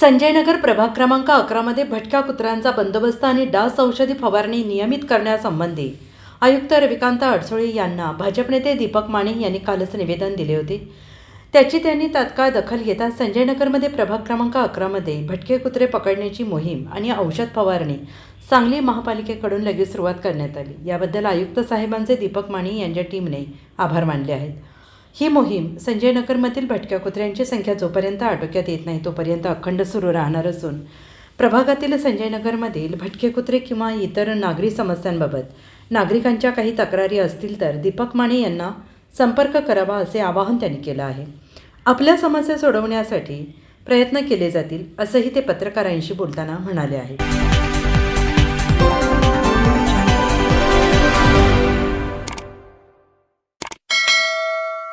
संजयनगर प्रभाग क्रमांक 11मध्ये भटक्या कुत्र्यांचा बंदोबस्त आणि डास औषधी फवारणी नियमित करण्यासंबंधी आयुक्त रविकांत अडसोळे यांना भाजप नेते दीपक माने यांनी कालच निवेदन दिले होते। त्याची त्यांनी तात्काळ दखल घेता संजयनगरमध्ये प्रभाग क्रमांक 11मध्ये भटके कुत्रे पकडण्याची मोहीम आणि औषध फवारणी सांगली महापालिकेकडून लगेच सुरुवात करण्यात आली। याबद्दल आयुक्त साहेबांचे दीपक माने यांच्या टीमने आभार मानले आहेत। ही मोहीम संजयनगरमधील भटक्या कुत्र्यांची संख्या जोपर्यंत आटोक्यात येत नाही तोपर्यंत अखंड सुरू राहणार असून प्रभागातील संजयनगरमधील भटके कुत्रे किंवा इतर नागरी समस्यांबाबत नागरिकांच्या काही तक्रारी असतील तर दीपक माने यांना संपर्क करावा असे आवाहन त्यांनी केलं आहे। आपल्या समस्या सोडवण्यासाठी प्रयत्न केले जातील असंही ते पत्रकारांशी बोलताना म्हणाले आहेत।